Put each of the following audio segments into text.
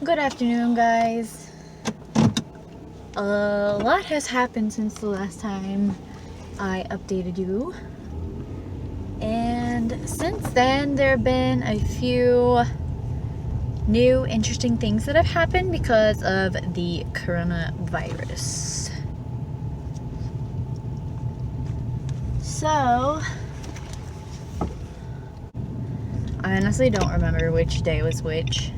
Good afternoon, guys. A lot has happened since the last time I updated you. And since then, there have been a few new interesting things that have happened because of the coronavirus. So, I honestly don't remember which day was which.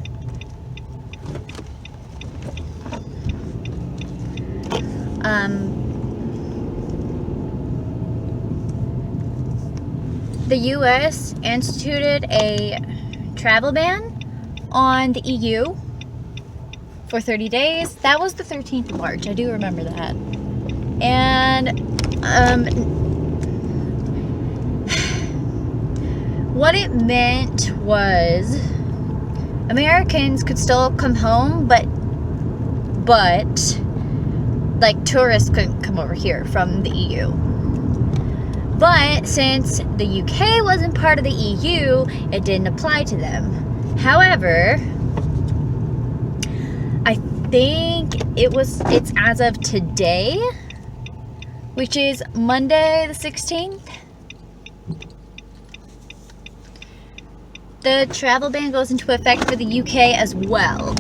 The US instituted a travel ban on the EU for 30 days. That was the 13th of March. I do remember that. And what it meant was Americans could still come home, but like tourists couldn't come over here from the EU. But since the UK wasn't part of the EU, it didn't apply to them. However, I think it's as of today, which is Monday the 16th. The travel ban goes into effect for the UK as well.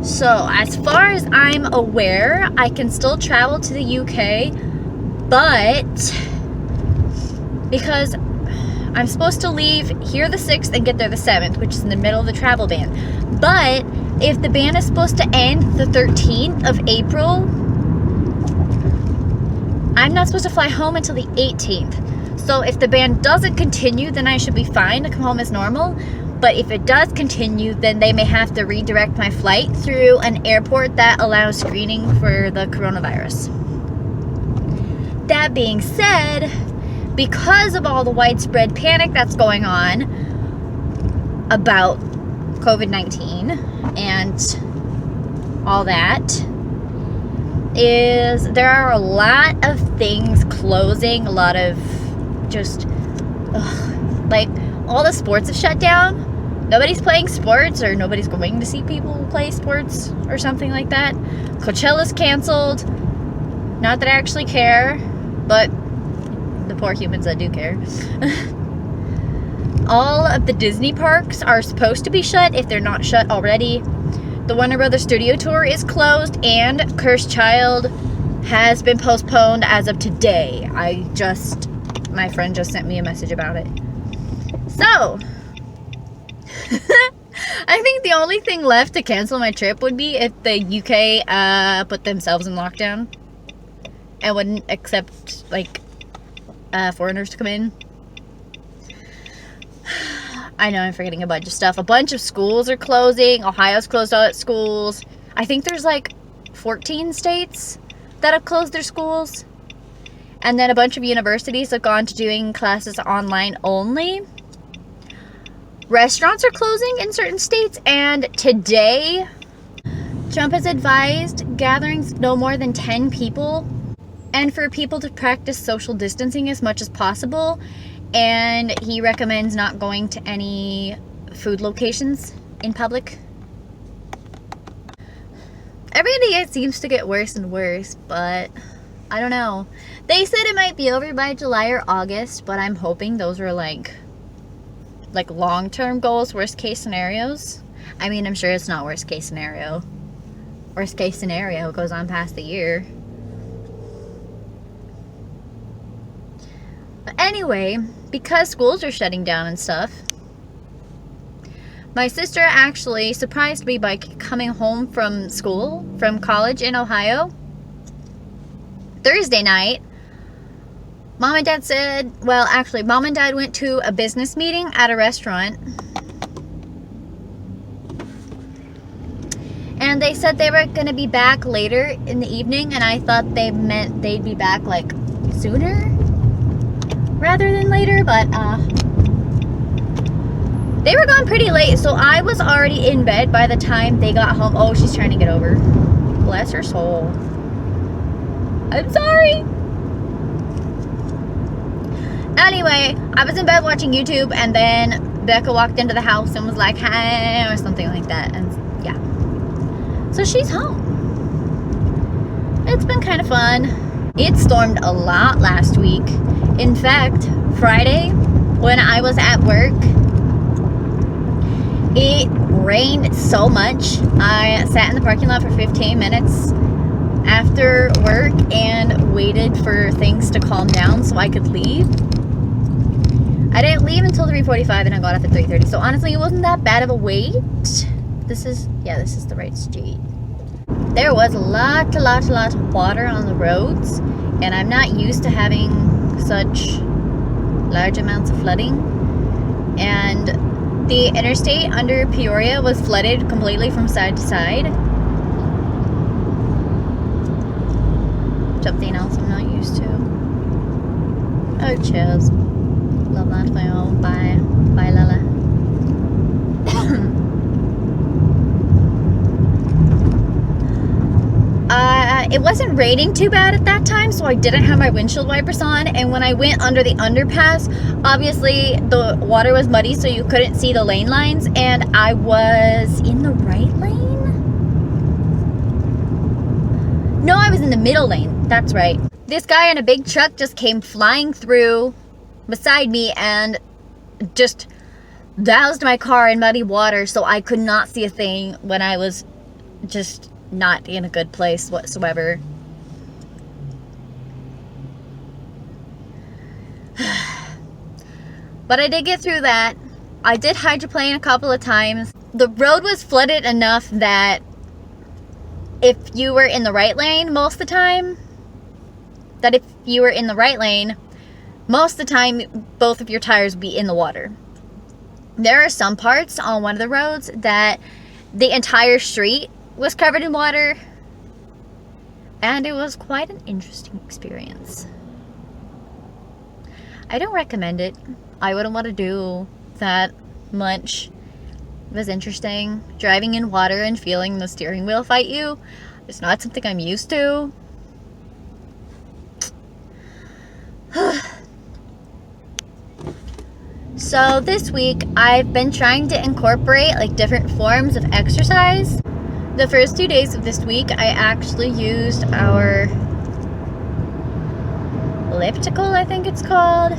So, as far as I'm aware, I can still travel to the UK, but because I'm supposed to leave here the 6th and get there the 7th, which is in the middle of the travel ban. But if the ban is supposed to end the 13th of April, I'm not supposed to fly home until the 18th. So if the ban doesn't continue, then I should be fine to come home as normal. But if it does continue, then they may have to redirect my flight through an airport that allows screening for the coronavirus. That being said, because of all the widespread panic that's going on about COVID-19 and all that, there are a lot of things closing, a lot of just, like, all the sports have shut down. Nobody's playing sports, or nobody's going to see people play sports or something like that. Coachella's canceled. Not that I actually care, but the poor humans that do care. All of the Disney parks are supposed to be shut if they're not shut already. The Warner Brothers Studio Tour is closed, and Cursed Child has been postponed as of today. My friend just sent me a message about it. So, I think the only thing left to cancel my trip would be if the UK put themselves in lockdown and wouldn't accept, like, foreigners to come in. I know I'm forgetting a bunch of stuff. A bunch of schools are closing. Ohio's closed all its schools. I think there's like 14 states that have closed their schools. And then a bunch of universities have gone to doing classes online only. Restaurants are closing in certain states. And today, Trump has advised gatherings no more than 10 people. And for people to practice social distancing as much as possible. And he recommends not going to any food locations in public. Every day it seems to get worse and worse, but I don't know. They said it might be over by July or August, but I'm hoping those are like long-term goals, worst case scenarios. I mean, I'm sure it's not worst case scenario. Worst case scenario goes on past the year. But anyway, because schools are shutting down and stuff, my sister actually surprised me by coming home from college in Ohio, Thursday night. Mom and Dad said, well, actually, Mom and Dad went to a business meeting at a restaurant. And they said they were going to be back later in the evening, and I thought they meant they'd be back, like, sooner rather than later, but they were gone pretty late, so I was already in bed by the time they got home. Oh, she's trying to get over. Bless her soul. I'm sorry. Anyway, I was in bed watching YouTube, and then Becca walked into the house and was like, "Hi," or something like that, and yeah. So she's home. It's been kind of fun. It stormed a lot last week. In fact, Friday, when I was at work, it rained so much. I sat in the parking lot for 15 minutes after work and waited for things to calm down so I could leave. I didn't leave until 3:45 and I got off at 3:30. So honestly, it wasn't that bad of a wait. This is the right street. There was a lot of water on the roads, and I'm not used to having such large amounts of flooding. And the interstate under Peoria was flooded completely from side to side. Something else I'm not used to. Oh, cheers. Love that film. Bye. Bye, Lala. It wasn't raining too bad at that time, so I didn't have my windshield wipers on. And when I went under the underpass, obviously the water was muddy, so you couldn't see the lane lines. And I was in the right lane? No, I was in the middle lane. That's right. This guy in a big truck just came flying through beside me and just doused my car in muddy water, so I could not see a thing when I was just not in a good place whatsoever. But I did get through that. I did hydroplane a couple of times. The road was flooded enough that if you were in the right lane most of the time, both of your tires would be in the water. There are some parts on one of the roads that the entire street was covered in water, and it was quite an interesting experience. I don't recommend it. I wouldn't want to do that much. It was interesting. Driving in water and feeling the steering wheel fight you is not something I'm used to. So this week I've been trying to incorporate like different forms of exercise. The first 2 days of this week I actually used our elliptical, I think it's called.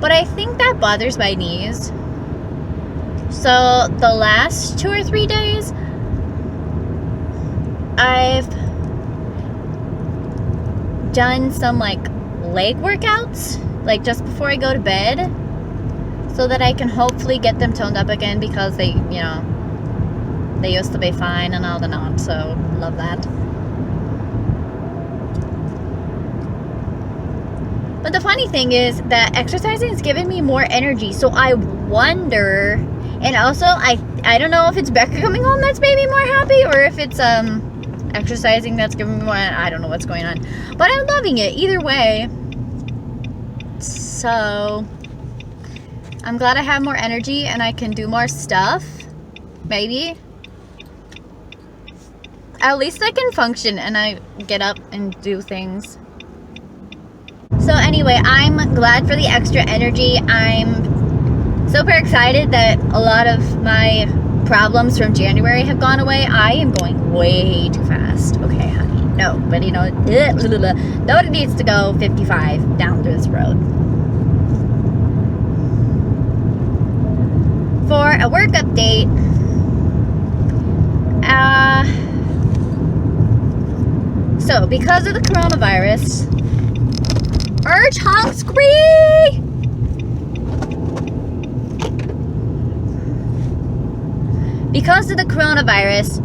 But I think that bothers my knees. So the last 2 or 3 days I've done some like leg workouts, like just before I go to bed, so that I can hopefully get them toned up again, because they used to be fine and now they're not, so love that. But the funny thing is that exercising is giving me more energy, so I wonder, and also I don't know if it's Becca coming home that's made me more happy, or if it's exercising that's giving me more, I don't know what's going on, but I'm loving it either way. So I'm glad I have more energy and I can do more stuff. Maybe. At least I can function and I get up and do things. So anyway, I'm glad for the extra energy. I'm super excited that a lot of my problems from January have gone away. I am going way too fast. Okay, honey. No, but nobody needs to go 55 down through this road. For a work update, so because of the coronavirus, urge honk scree! Because of the coronavirus,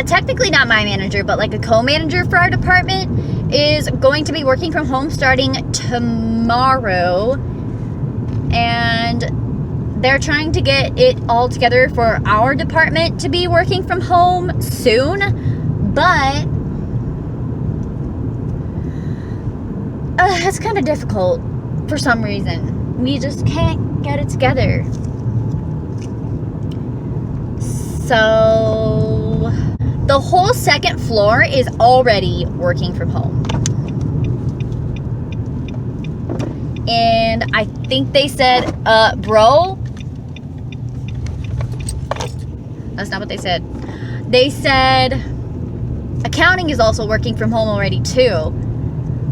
technically not my manager, but like a co-manager for our department is going to be working from home starting tomorrow, and they're trying to get it all together for our department to be working from home soon, but it's kind of difficult for some reason. We just can't get it together. So the whole second floor is already working from home. And I think they said, bro, That's not what they said. They said accounting is also working from home already too.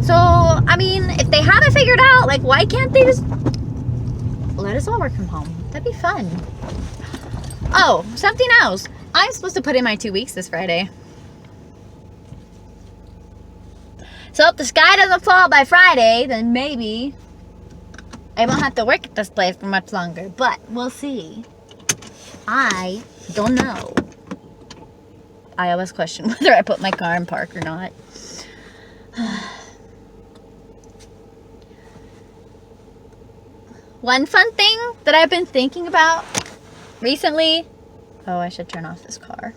So, I mean, if they have it figured out, like, why can't they just let us all work from home? That'd be fun. Oh, something else. I'm supposed to put in my 2 weeks this Friday. So if the sky doesn't fall by Friday, then maybe I won't have to work at this place for much longer. But we'll see. I don't know. I always question whether I put my car in park or not. One fun thing that I've been thinking about recently. Oh, I should turn off this car.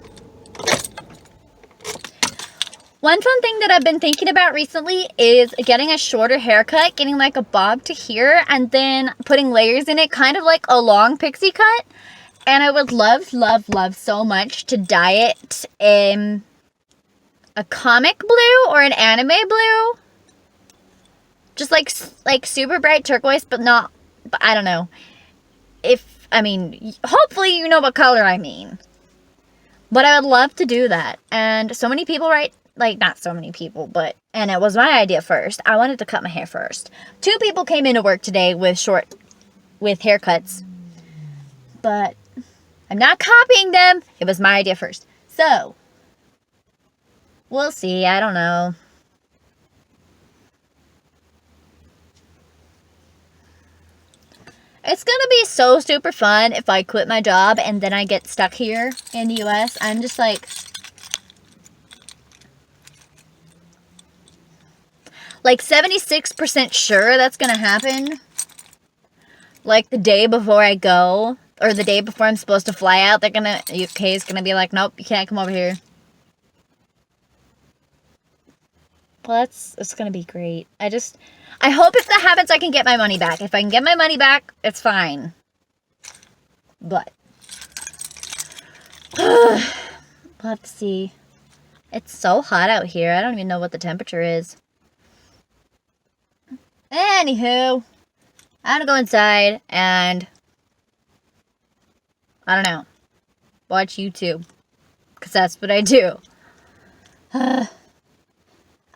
One fun thing that I've been thinking about recently is getting a shorter haircut, getting like a bob to here, and then putting layers in it, kind of like a long pixie cut. And I would love, love, love so much to dye it in a comic blue or an anime blue. Just like super bright turquoise, but not, but I don't know. Hopefully you know what color I mean. But I would love to do that. And so many people not so many people, and it was my idea first. I wanted to cut my hair first. 2 people came into work today with haircuts. But I'm not copying them. It was my idea first. So, we'll see. I don't know. It's gonna be so super fun if I quit my job and then I get stuck here in the US. I'm just like 76% sure that's gonna happen. Like the day before I go, or the day before I'm supposed to fly out, UK is gonna be like, nope, you can't come over here. Well, it's gonna be great. I hope if that happens, I can get my money back. If I can get my money back, it's fine. But we'll have to see. It's so hot out here. I don't even know what the temperature is. Anywho, I'm gonna go inside and I don't know, watch YouTube, because that's what I do. I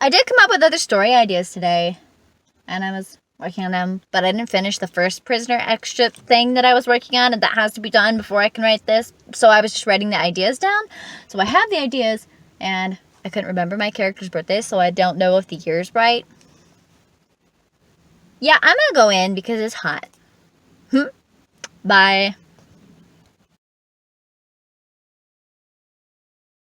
did come up with other story ideas today, and I was working on them, but I didn't finish the first prisoner extra thing that I was working on, and that has to be done before I can write this, so I was just writing the ideas down. So I have the ideas, and I couldn't remember my character's birthday, so I don't know if the year's right. Yeah, I'm gonna go in because it's hot. Bye.